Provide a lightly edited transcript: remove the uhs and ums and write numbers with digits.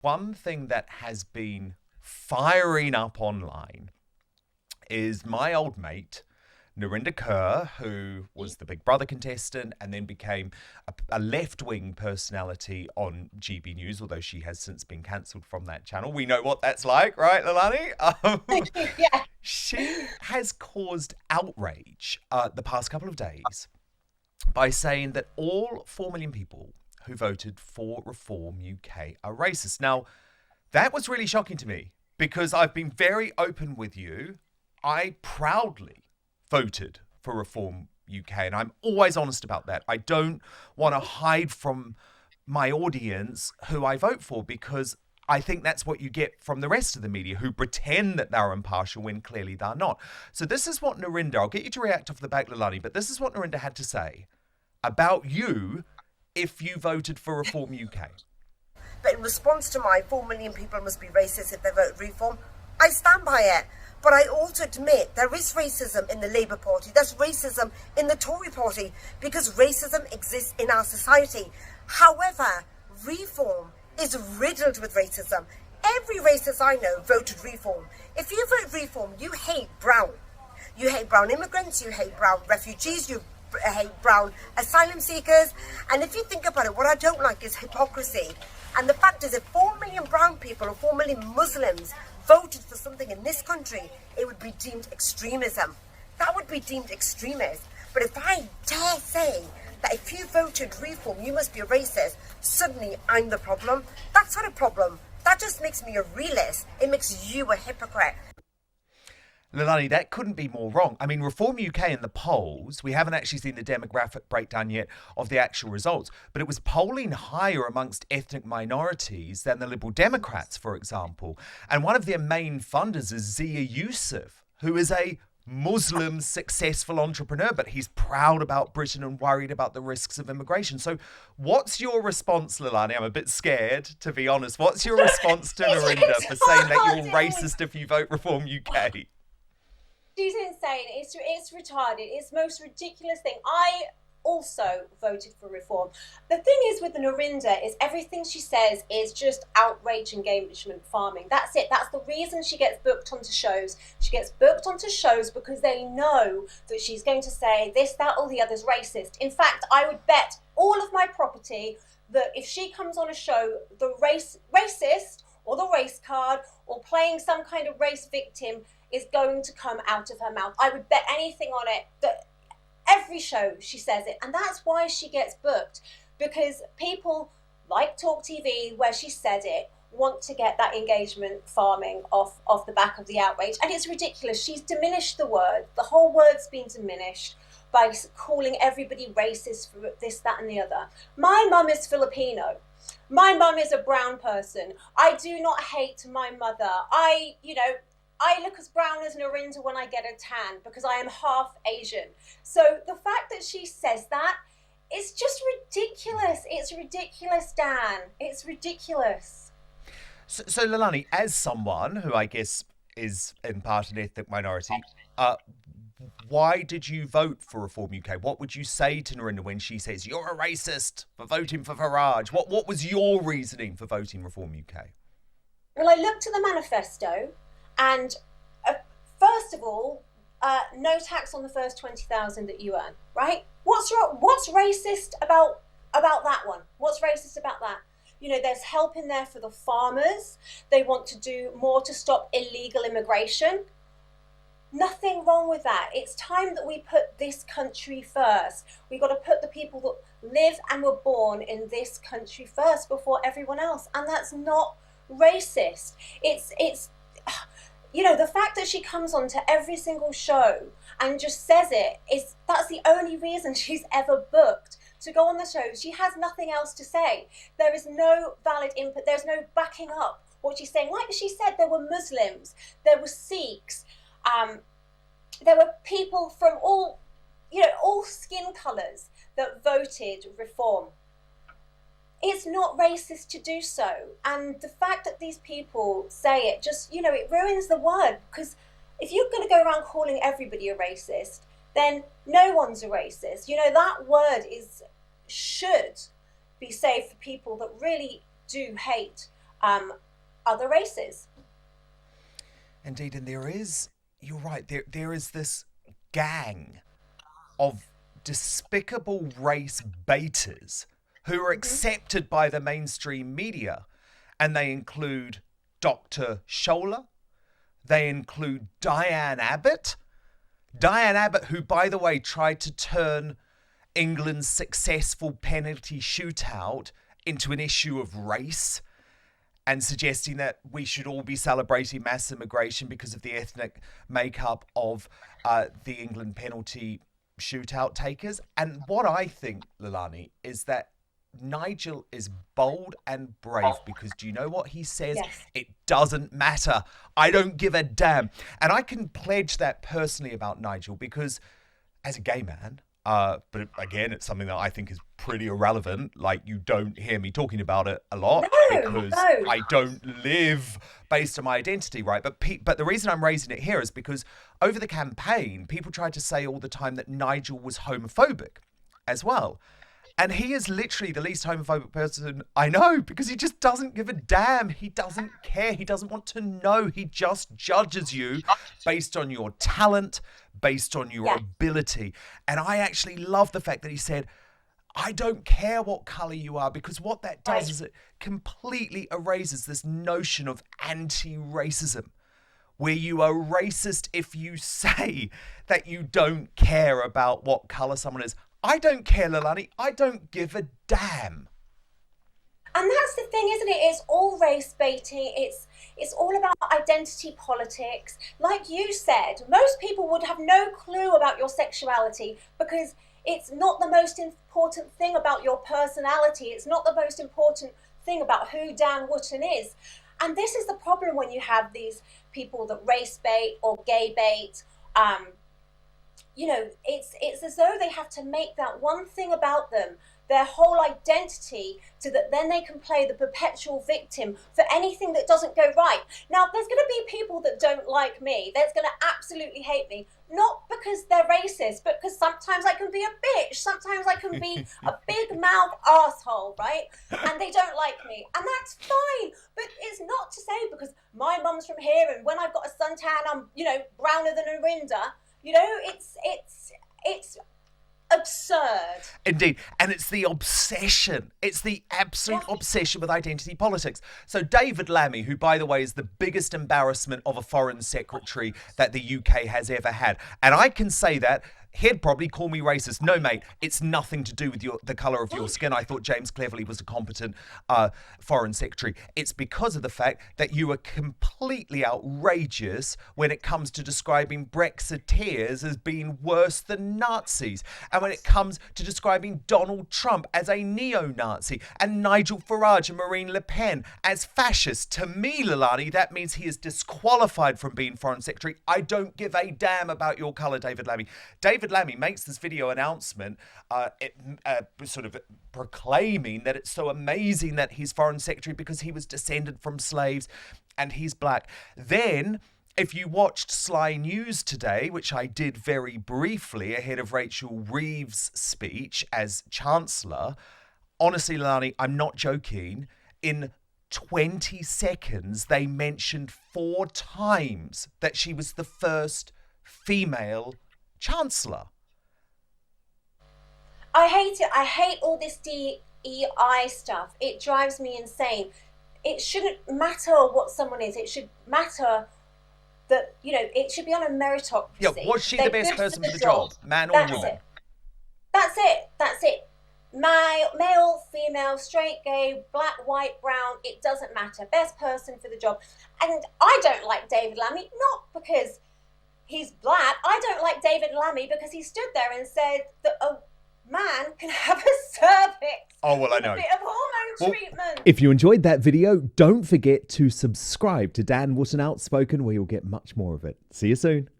One thing that has been firing up online is my old mate, Narinder Kaur, who was the Big Brother contestant and then became a left-wing personality on GB News, although she has since been cancelled from that channel. We know what that's like, right, Leilani? Yeah. She has caused outrage the past couple of days by saying that all 4 million people who voted for Reform UK are racist. Now, that was really shocking to me because I've been very open with you. I proudly voted for Reform UK, and I'm always honest about that. I don't want to hide from my audience who I vote for because I think that's what you get from the rest of the media who pretend that they're impartial when clearly they're not. So this is what Narinder, I'll get you to react off the back, Leilani, but this is what Narinder had to say about you if you voted for Reform UK. But in response to my 4 million people must be racist if they vote Reform, I stand by it. But I also admit there is racism in the Labour Party, there's racism in the Tory Party, because racism exists in our society. However, Reform is riddled with racism. Every racist I know voted Reform. If you vote Reform, you hate brown. You hate brown immigrants, you hate brown refugees, you hate brown asylum seekers. And if you think about it, what I don't like is hypocrisy. And the fact is, if 4 million brown people or 4 million Muslims voted for something in this country, it would be deemed extremism. That would be deemed extremist. But if I dare say that if you voted Reform, you must be a racist, suddenly I'm the problem. That's not a problem. That just makes me a realist. It makes you a hypocrite. Leilani, that couldn't be more wrong. I mean, Reform UK in the polls, we haven't actually seen the demographic breakdown yet of the actual results, but it was polling higher amongst ethnic minorities than the Liberal Democrats, for example. And one of their main funders is Zia Yusuf, who is a Muslim successful entrepreneur, but he's proud about Britain and worried about the risks of immigration. So what's your response, Leilani? I'm a bit scared, to be honest. What's your response to Narinder for saying that you're racist if you vote Reform UK? She's insane. It's retarded. It's the most ridiculous thing. I also voted for Reform. The thing is with Narinder is everything she says is just outrage engagement farming. That's it. That's the reason she gets booked onto shows. She gets booked onto shows because they know that she's going to say this, that, or the other's racist. In fact, I would bet all of my property that if she comes on a show, the racist or the race card or playing some kind of race victim is going to come out of her mouth. I would bet anything on it that every show she says it. And that's why she gets booked, because people like Talk TV, where she said it, want to get that engagement farming off the back of the outrage. And it's ridiculous. She's diminished the word. The whole word's been diminished by calling everybody racist for this, that, and the other. My mum is Filipino. My mum is a brown person. I do not hate my mother. I look as brown as Narinder when I get a tan because I am half Asian. So the fact that she says that is just ridiculous. It's ridiculous, Dan. It's ridiculous. So Leilani, as someone who I guess is in part an ethnic minority, why did you vote for Reform UK? What would you say to Narinder when she says you're a racist for voting for Farage? What was your reasoning for voting Reform UK? Well, I looked at the manifesto. And first of all, no tax on the first 20,000 that you earn, right? What's racist about that one? What's racist about that? You know, there's help in there for the farmers. They want to do more to stop illegal immigration. Nothing wrong with that. It's time that we put this country first. We've got to put the people that live and were born in this country first before everyone else. And that's not racist. It's you know, the fact that she comes on to every single show and just says that's the only reason she's ever booked to go on the show. She has nothing else to say. There is no valid input. There's no backing up what she's saying. Like she said, there were Muslims, there were Sikhs, there were people from all skin colours that voted Reform. It's not racist to do so. And the fact that these people say it just, it ruins the word. Because if you're going to go around calling everybody a racist, then no one's a racist. That word should be saved for people that really do hate other races. Indeed, and you're right, there is this gang of despicable race baiters who are accepted by the mainstream media, and they include Dr. Scholler, they include Diane Abbott, who, by the way, tried to turn England's successful penalty shootout into an issue of race, and suggesting that we should all be celebrating mass immigration because of the ethnic makeup of the England penalty shootout takers. And what I think, Leilani, is that Nigel is bold and brave because do you know what he says? Yes. It doesn't matter. I don't give a damn. And I can pledge that personally about Nigel because as a gay man, but again, it's something that I think is pretty irrelevant. Like, you don't hear me talking about it a lot because I don't live based on my identity, right? But the reason I'm raising it here is because over the campaign, people tried to say all the time that Nigel was homophobic as well. And he is literally the least homophobic person I know because he just doesn't give a damn. He doesn't care. He doesn't want to know. He just judges you based on your talent, based on your ability. And I actually love the fact that he said, I don't care what colour you are, because what that does is it completely erases this notion of anti-racism, where you are racist if you say that you don't care about what colour someone is. I don't care, Leilani. I don't give a damn. And that's the thing, isn't it? It's all race baiting. It's all about identity politics. Like you said, most people would have no clue about your sexuality because it's not the most important thing about your personality. It's not the most important thing about who Dan Wootton is. And this is the problem when you have these people that race bait or gay bait. You know, it's as though they have to make that one thing about them their whole identity, so that then they can play the perpetual victim for anything that doesn't go right. Now, there's going to be people that don't like me. That's going to absolutely hate me. Not because they're racist, but because sometimes I can be a bitch. Sometimes I can be a big mouth asshole, right? And they don't like me. And that's fine. But it's not to say because my mum's from here and when I've got a suntan, I'm, you know, browner than Narinder. You know, it's absurd. Indeed. And it's the obsession. It's the absolute obsession with identity politics. So David Lammy, who, by the way, is the biggest embarrassment of a foreign secretary that the UK has ever had. And I can say that. He'd probably call me racist. No, mate, it's nothing to do with the colour of your skin. I thought James Cleverly was a competent foreign secretary. It's because of the fact that you are completely outrageous when it comes to describing Brexiteers as being worse than Nazis. And when it comes to describing Donald Trump as a neo-Nazi and Nigel Farage and Marine Le Pen as fascists. To me, Leilani, that means he is disqualified from being foreign secretary. I don't give a damn about your colour, David Lammy. David Lammy makes this video announcement sort of proclaiming that it's so amazing that he's foreign secretary because he was descended from slaves and he's black. Then, if you watched Sly News today, which I did very briefly ahead of Rachel Reeves' speech as Chancellor, honestly, Leilani, I'm not joking, in 20 seconds, they mentioned 4 times that she was the first female Chancellor. I hate it. I hate all this DEI stuff. It drives me insane. It shouldn't matter what someone is. It should matter that, you know, it should be on a meritocracy. Yeah, was she the best person for the job? Man or woman? That's it. Male, female, straight, gay, black, white, brown, it doesn't matter. Best person for the job. And I don't like David Lammy, not because he's black. I don't like David Lammy because he stood there and said that a man can have a cervix. Oh, well, I know. A bit of hormone treatment. If you enjoyed that video, don't forget to subscribe to Dan Wootton Outspoken, where you'll get much more of it. See you soon.